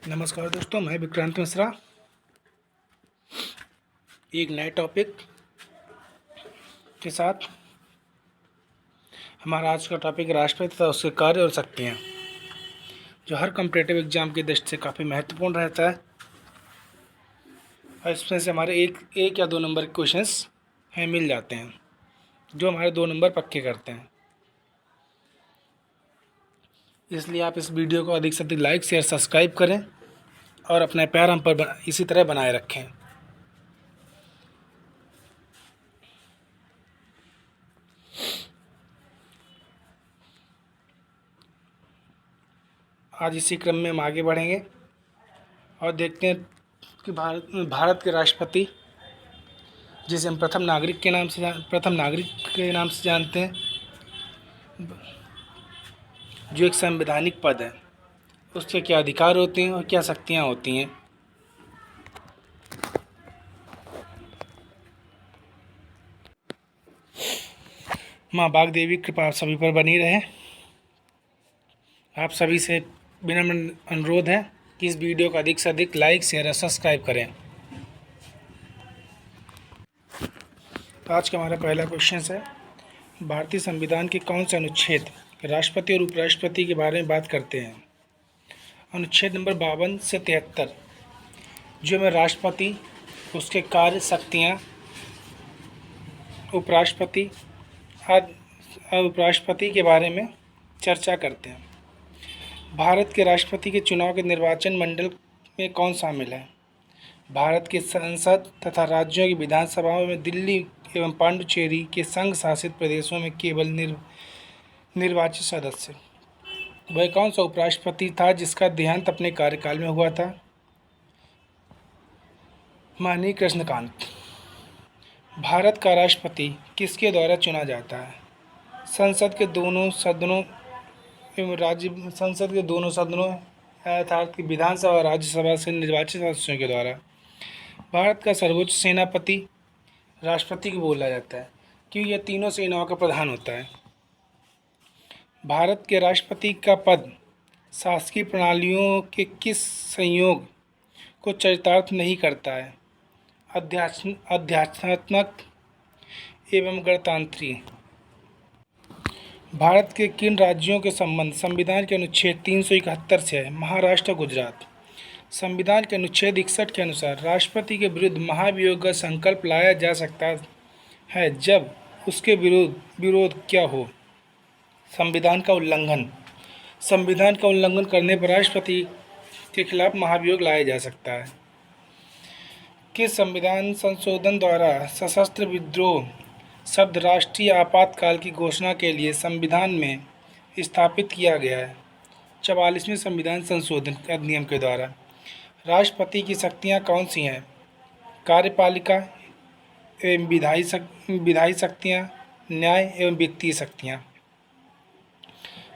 नमस्कार दोस्तों, मैं विक्रांत मिश्रा। एक नए टॉपिक के साथ। हमारा आज का टॉपिक राष्ट्रपति तथा उसके कार्य और शक्तियाँ, जो हर कॉम्पिटिटिव एग्जाम की दृष्टि से काफ़ी महत्वपूर्ण रहता है। और इसमें से हमारे एक या दो नंबर के क्वेश्चंस हैं मिल जाते हैं, जो हमारे 2 नंबर पक्के करते हैं। इसलिए आप इस वीडियो को अधिक से अधिक लाइक, शेयर, सब्सक्राइब करें और अपना प्यार हम पर इसी तरह बनाए रखें। आज इसी क्रम में हम आगे बढ़ेंगे और देखते हैं कि भारत के राष्ट्रपति, जिसे हम प्रथम नागरिक के नाम से जानते हैं, जो एक संवैधानिक पद है, उसके क्या अधिकार होते हैं और क्या शक्तियाँ होती हैं। माँ बाग देवी की कृपा आप सभी पर बनी रहे। आप सभी से विनम्र अनुरोध है कि इस वीडियो को अधिक से अधिक लाइक, शेयर और सब्सक्राइब करें। तो आज का हमारा पहला क्वेश्चन है, भारतीय संविधान के कौन से अनुच्छेद राष्ट्रपति और उपराष्ट्रपति के बारे में बात करते हैं। अनुच्छेद नंबर 52 से 73, जो में राष्ट्रपति, उसके कार्य, शक्तियाँ, उपराष्ट्रपति के बारे में चर्चा करते हैं। भारत के राष्ट्रपति के चुनाव के निर्वाचन मंडल में कौन शामिल है। भारत के संसद तथा राज्यों की विधानसभाओं में दिल्ली एवं पांडुचेरी के संघ शासित प्रदेशों में केवल निर्वाचित सदस्य। वह कौन सा उपराष्ट्रपति था जिसका देहांत अपने कार्यकाल में हुआ था। माननीय कृष्णकांत। भारत का राष्ट्रपति किसके द्वारा चुना जाता है। संसद के दोनों सदनों अर्थात विधानसभा और राज्यसभा से निर्वाचित सदस्यों के द्वारा। भारत का सर्वोच्च सेनापति राष्ट्रपति को बोला जाता है, क्योंकि यह तीनों सेनाओं का प्रधान होता है। भारत के राष्ट्रपति का पद शासकीय प्रणालियों के किस संयोग को चरितार्थ नहीं करता है। अध्यात्मात्मक एवं गणतंत्रीय। भारत के किन राज्यों के संबंध संविधान के अनुच्छेद 371 से है। महाराष्ट्र, गुजरात। संविधान के अनुच्छेद 61 के अनुसार राष्ट्रपति के विरुद्ध महाभियोग का संकल्प लाया जा सकता है जब उसके विरोध क्या हो। संविधान का उल्लंघन। संविधान का उल्लंघन करने पर राष्ट्रपति के खिलाफ महाभियोग लाया जा सकता है। किस संविधान संशोधन द्वारा सशस्त्र विद्रोह शब्द राष्ट्रीय आपातकाल की घोषणा के लिए संविधान में स्थापित किया गया है। 44वें संविधान संशोधन अधिनियम के द्वारा। राष्ट्रपति की शक्तियाँ कौन सी हैं। कार्यपालिका एवं विधायी शक्तियाँ, न्याय एवं वित्तीय शक्तियाँ।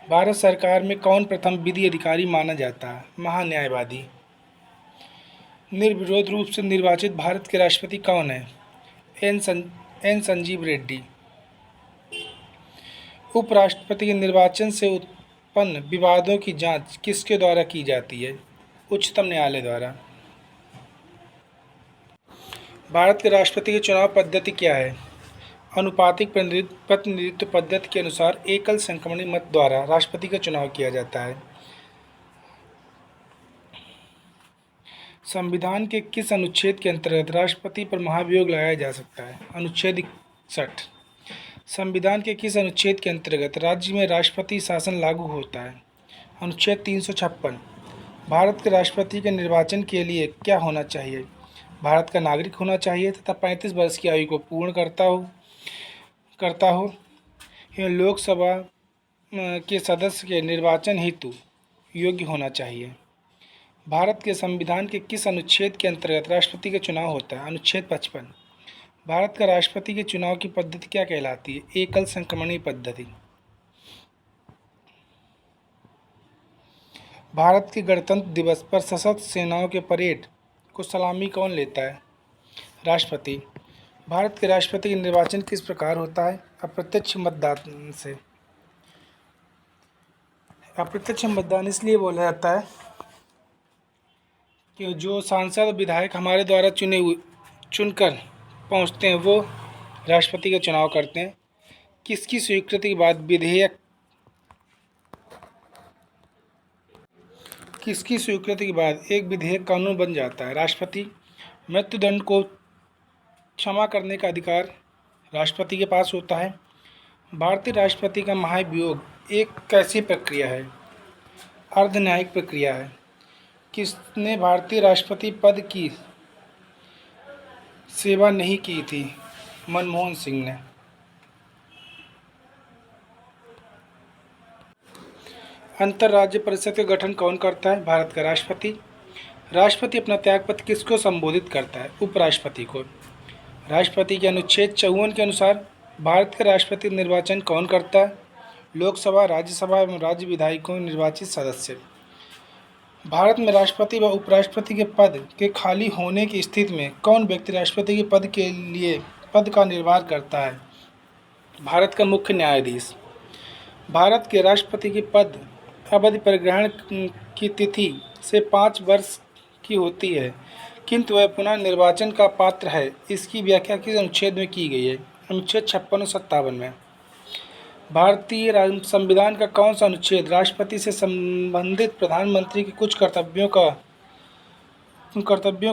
भारत सरकार में कौन प्रथम विधि अधिकारी माना जाता है। महान्यायवादी। निर्विरोध रूप से निर्वाचित भारत के राष्ट्रपति कौन है। एन संजीव रेड्डी। उपराष्ट्रपति के निर्वाचन से उत्पन्न विवादों की जांच किसके द्वारा की जाती है। उच्चतम न्यायालय द्वारा। भारत के राष्ट्रपति की चुनाव पद्धति क्या है। अनुपातिक प्रतिनिधित्व पद्धति के अनुसार एकल संक्रमणीय मत द्वारा राष्ट्रपति का चुनाव किया जाता है। संविधान के किस अनुच्छेद के अंतर्गत राष्ट्रपति पर महाभियोग लगाया जा सकता है। अनुच्छेद 61। संविधान के किस अनुच्छेद के अंतर्गत राज्य में राष्ट्रपति शासन लागू होता है। अनुच्छेद 356। भारत के राष्ट्रपति के निर्वाचन के लिए क्या होना चाहिए। भारत का नागरिक होना चाहिए तथा 35 वर्ष की आयु को पूर्ण करता हो एवं लोकसभा के सदस्य के निर्वाचन हेतु योग्य होना चाहिए। भारत के संविधान के किस अनुच्छेद के अंतर्गत राष्ट्रपति का चुनाव होता है। अनुच्छेद 55। भारत का राष्ट्रपति के चुनाव की पद्धति क्या कहलाती है। एकल संक्रमणीय पद्धति। भारत के गणतंत्र दिवस पर सशस्त्र सेनाओं के परेड को सलामी कौन लेता है। राष्ट्रपति। भारत के राष्ट्रपति का निर्वाचन किस प्रकार होता है। अप्रत्यक्ष मतदान से। अप्रत्यक्ष मतदान इसलिए बोला जाता है कि जो सांसद और विधायक हमारे द्वारा चुनकर पहुंचते हैं वो राष्ट्रपति का चुनाव करते हैं। किसकी स्वीकृति के बाद एक विधेयक कानून बन जाता है? राष्ट्रपति। मृत्युदंड को क्षमा करने का अधिकार राष्ट्रपति के पास होता है। भारतीय राष्ट्रपति का महाभियोग एक कैसी प्रक्रिया है? अर्धन्यायिक प्रक्रिया है। किसने भारतीय राष्ट्रपति पद की सेवा नहीं की थी? मनमोहन सिंह ने। अंतर्राज्य परिषद का गठन कौन करता है? भारत का राष्ट्रपति। राष्ट्रपति अपना त्यागपत्र किसको संबोधित करता है? उपराष्ट्रपति को। राष्ट्रपति के अनुच्छेद 54 के अनुसार भारत का राष्ट्रपति निर्वाचन कौन करता है? लोकसभा, राज्यसभा एवं राज्य विधायकों निर्वाचित सदस्य। भारत में राष्ट्रपति व उपराष्ट्रपति के पद के खाली होने की स्थिति में कौन व्यक्ति राष्ट्रपति के पद का निर्वाह करता है? भारत का मुख्य न्यायाधीश। भारत के राष्ट्रपति के पद अवधि परिग्रहण की तिथि से 5 वर्ष की होती है, किंतु वह पुनः निर्वाचन का पात्र है। इसकी व्याख्या किस अनुच्छेद में की गई है? अनुच्छेद 56 और 57 में। भारतीय संविधान का कौन सा अनुच्छेद राष्ट्रपति से संबंधित प्रधानमंत्री के कुछ कर्तव्यों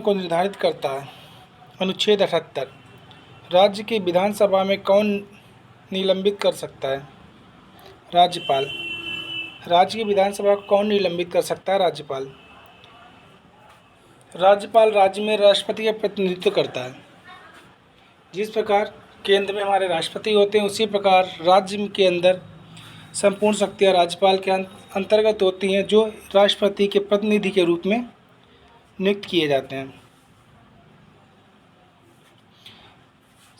को निर्धारित करता है? अनुच्छेद 78। राज्य की विधानसभा में कौन निलंबित कर सकता है? राज्यपाल। राज्य की विधानसभा को कौन निलंबित कर सकता है? राज्यपाल। राज्यपाल राज्य में राष्ट्रपति का प्रतिनिधित्व करता है। जिस प्रकार केंद्र में हमारे राष्ट्रपति होते हैं, उसी प्रकार राज्य के अंदर संपूर्ण शक्तियाँ राज्यपाल के अंतर्गत होती हैं, जो राष्ट्रपति के प्रतिनिधि के रूप में नियुक्त किए जाते हैं।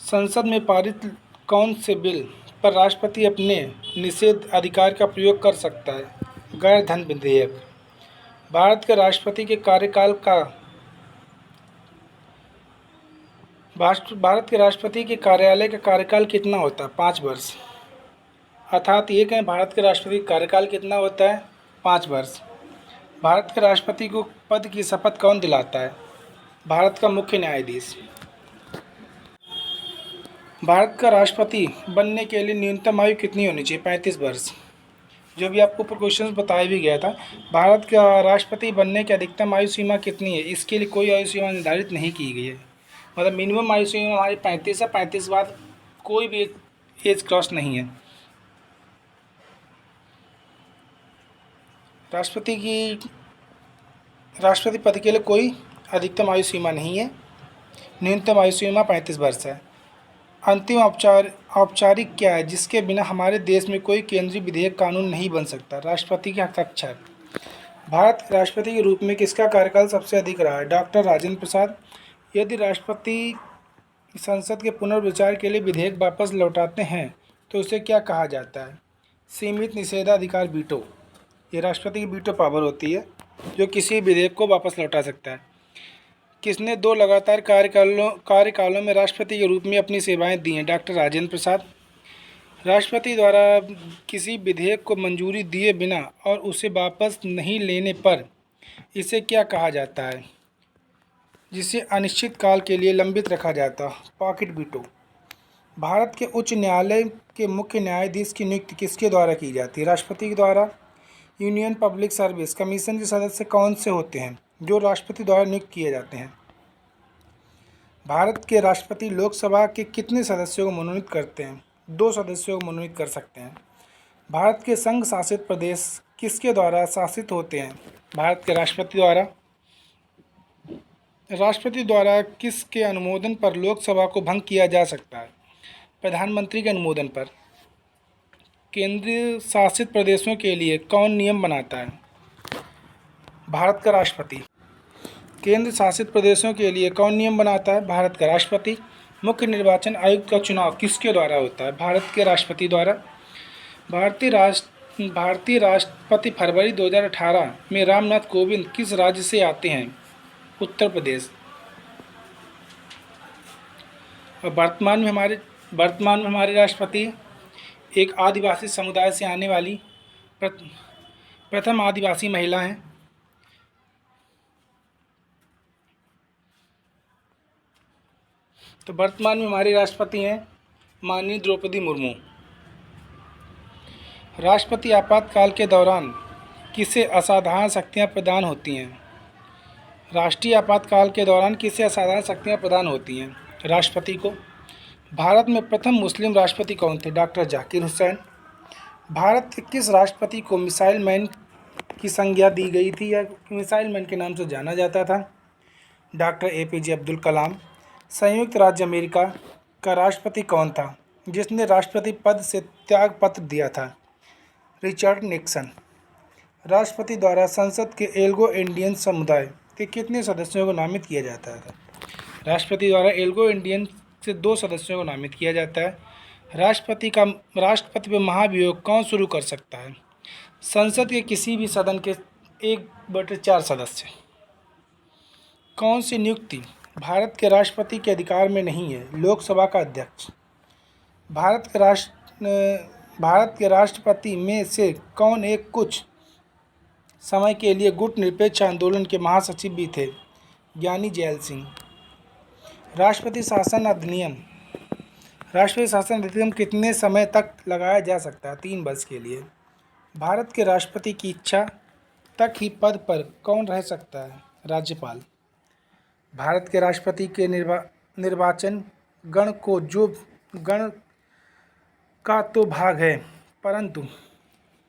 संसद में पारित कौन से बिल पर राष्ट्रपति अपने निषेध अधिकार का प्रयोग कर सकता है? गैर धन विधेयक। भारत के राष्ट्रपति के कार्यालय का कार्यकाल कितना होता है? 5 वर्ष। अर्थात ये कहें भारत के राष्ट्रपति का कार्यकाल कितना होता है? 5 वर्ष। भारत के राष्ट्रपति को पद की शपथ कौन दिलाता है? भारत का मुख्य न्यायाधीश। भारत का राष्ट्रपति बनने के लिए न्यूनतम आयु कितनी होनी चाहिए? 35 वर्ष। जो भी आपको ऊपर क्वेश्चन बताया भी गया था, भारत का राष्ट्रपति बनने की अधिकतम आयु सीमा कितनी है? इसके लिए कोई आयु सीमा निर्धारित नहीं की गई है। मतलब मिनिमम आयु सीमा हमारी 35 है, 35 बाद कोई भी एज क्रॉस नहीं है। राष्ट्रपति पद के लिए कोई अधिकतम आयु सीमा नहीं है, न्यूनतम आयु सीमा 35 वर्ष है। अंतिम औपचारिक क्या है जिसके बिना हमारे देश में कोई केंद्रीय विधेयक कानून नहीं बन सकता? राष्ट्रपति के हस्ताक्षर। भारत के राष्ट्रपति के रूप में किसका कार्यकाल सबसे अधिक रहा है? डॉक्टर राजेंद्र प्रसाद। यदि राष्ट्रपति संसद के पुनर्विचार के लिए विधेयक वापस लौटाते हैं तो उसे क्या कहा जाता है? सीमित निषेधाधिकार, वीटो। ये राष्ट्रपति की वीटो पावर होती है जो किसी विधेयक को वापस लौटा सकता है। किसने 2 लगातार कार्यकालों में राष्ट्रपति के रूप में अपनी सेवाएं दी हैं? डॉक्टर राजेंद्र प्रसाद। राष्ट्रपति द्वारा किसी विधेयक को मंजूरी दिए बिना और उसे वापस नहीं लेने पर इसे क्या कहा जाता है, जिसे अनिश्चित काल के लिए लंबित रखा जाता? Pocket veto. भारत के उच्च न्यायालय के मुख्य न्यायाधीश की नियुक्ति किसके द्वारा की जाती है? राष्ट्रपति के द्वारा। यूनियन पब्लिक सर्विस कमीशन के सदस्य कौन से होते हैं जो राष्ट्रपति द्वारा नियुक्त किए जाते हैं? भारत के राष्ट्रपति लोकसभा के कितने सदस्यों को मनोनीत करते हैं? 2 सदस्यों को मनोनीत कर सकते हैं। भारत के संघ शासित प्रदेश किसके द्वारा शासित होते हैं? भारत के राष्ट्रपति द्वारा। राष्ट्रपति द्वारा किसके अनुमोदन पर लोकसभा को भंग किया जा सकता है? प्रधानमंत्री के अनुमोदन पर। केंद्रीय शासित प्रदेशों के लिए कौन नियम बनाता है? भारत का राष्ट्रपति। केंद्र शासित प्रदेशों के लिए कौन नियम बनाता है? भारत का राष्ट्रपति। मुख्य निर्वाचन आयुक्त का चुनाव किसके द्वारा होता है? भारत के राष्ट्रपति द्वारा। भारतीय राष्ट्रपति फरवरी 2018 में रामनाथ कोविंद किस राज्य से आते हैं? उत्तर प्रदेश। और वर्तमान में हमारे राष्ट्रपति एक आदिवासी समुदाय से आने वाली प्रथम आदिवासी महिला हैं। तो वर्तमान में हमारी राष्ट्रपति हैं माननीय द्रौपदी मुर्मू। राष्ट्रपति आपातकाल के दौरान किसे असाधारण शक्तियाँ प्रदान होती हैं? राष्ट्रीय आपातकाल के दौरान किसे असाधारण शक्तियाँ प्रदान होती हैं? राष्ट्रपति को। भारत में प्रथम मुस्लिम राष्ट्रपति कौन थे? डॉक्टर जाकिर हुसैन। भारत के किस राष्ट्रपति को मिसाइल मैन की संज्ञा दी गई थी या मिसाइल मैन के नाम से जाना जाता था? Doctor APJ Abdul Kalam. संयुक्त राज्य अमेरिका का राष्ट्रपति कौन था जिसने राष्ट्रपति पद से त्यागपत्र दिया था? Richard Nixon. राष्ट्रपति द्वारा संसद के एल्गो इंडियन समुदाय के कितने सदस्यों को नामित किया जाता है? राष्ट्रपति द्वारा एल्गो इंडियन से 2 सदस्यों को नामित किया जाता है। राष्ट्रपति पर महाभियोग कौन शुरू कर सकता है? संसद के किसी भी सदन के 1/4 सदस्य। कौन सी नियुक्ति भारत के राष्ट्रपति के अधिकार में नहीं है? लोकसभा का अध्यक्ष। भारत के राष्ट्रपति में से कौन एक कुछ समय के लिए गुट निरपेक्ष आंदोलन के महासचिव भी थे? ज्ञानी जैल सिंह। राष्ट्रपति शासन अधिनियम कितने समय तक लगाया जा सकता है? 3 वर्ष के लिए। भारत के राष्ट्रपति की इच्छा तक ही पद पर कौन रह सकता है? राज्यपाल। भारत के राष्ट्रपति के निर्वाचन गण का तो भाग है, परंतु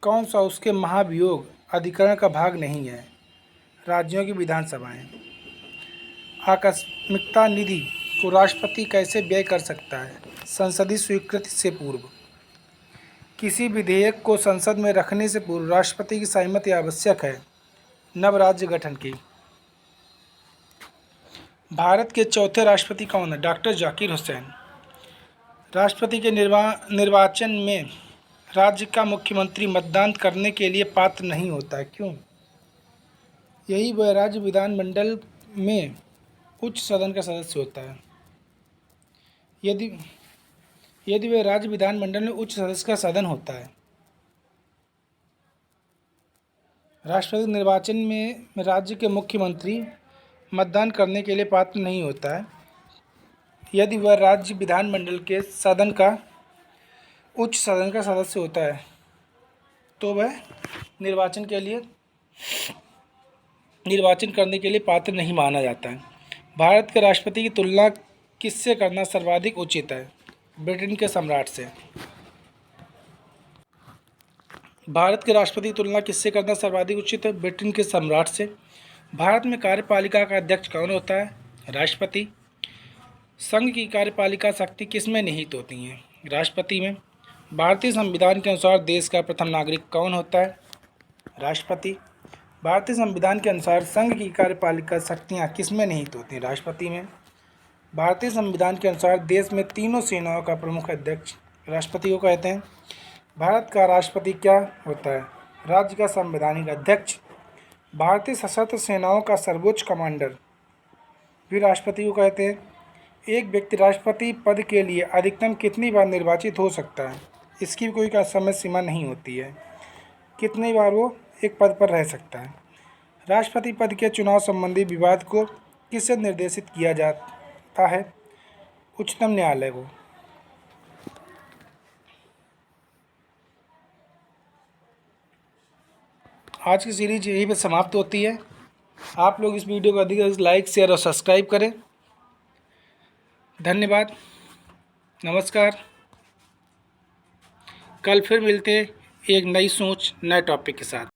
कौन सा उसके महाभियोग अधिकरण का भाग नहीं है? राज्यों की विधानसभाएं। आकस्मिकता निधि को राष्ट्रपति कैसे व्यय कर सकता है? संसदीय स्वीकृति से पूर्व। किसी विधेयक को संसद में रखने से पूर्व राष्ट्रपति की सहमति आवश्यक है। नव राज्य गठन की। भारत के चौथे राष्ट्रपति कौन है? डॉक्टर जाकिर हुसैन। राष्ट्रपति के निर्वाचन में राज्य का मुख्यमंत्री मतदान करने के लिए पात्र नहीं होता है, क्यों? यही वह राज्य विधानमंडल में उच्च सदन का सदस्य होता है। यदि वह राज्य विधानमंडल में उच्च सदस्य का सदन होता है। राष्ट्रपति निर्वाचन में राज्य के मुख्यमंत्री मतदान करने के लिए पात्र नहीं होता है यदि वह राज्य विधानमंडल के उच्च सदन का सदस्य होता है, तो वह निर्वाचन करने के लिए पात्र नहीं माना जाता है। भारत के राष्ट्रपति की तुलना किससे करना सर्वाधिक उचित है? ब्रिटेन के सम्राट से। भारत के राष्ट्रपति की तुलना किससे करना सर्वाधिक उचित है? ब्रिटेन के सम्राट से। भारत में कार्यपालिका का अध्यक्ष कौन होता है? राष्ट्रपति। संघ की कार्यपालिका शक्ति किसमें निहित होती हैं? राष्ट्रपति में। भारतीय संविधान के अनुसार देश का प्रथम नागरिक कौन होता है? राष्ट्रपति। भारतीय संविधान के अनुसार संघ की कार्यपालिका शक्तियाँ किसमें निहित होती हैं? राष्ट्रपति में। भारतीय संविधान के अनुसार देश में तीनों सेनाओं का प्रमुख अध्यक्ष राष्ट्रपति को कहते हैं। भारत का राष्ट्रपति क्या होता है? राज्य का संवैधानिक अध्यक्ष। भारतीय सशस्त्र सेनाओं का सर्वोच्च कमांडर भी राष्ट्रपति को कहते हैं। एक व्यक्ति राष्ट्रपति पद के लिए अधिकतम कितनी बार निर्वाचित हो सकता है? इसकी कोई समय सीमा नहीं होती है। कितनी बार वो एक पद पर रह सकता है? राष्ट्रपति पद के चुनाव संबंधी विवाद को किससे निर्देशित किया जाता है? उच्चतम न्यायालय को। आज की सीरीज यहीं पे समाप्त होती है। आप लोग इस वीडियो को अधिक से अधिक लाइक, शेयर और सब्सक्राइब करें। धन्यवाद। नमस्कार। कल फिर मिलते एक नई सोच, नए टॉपिक के साथ।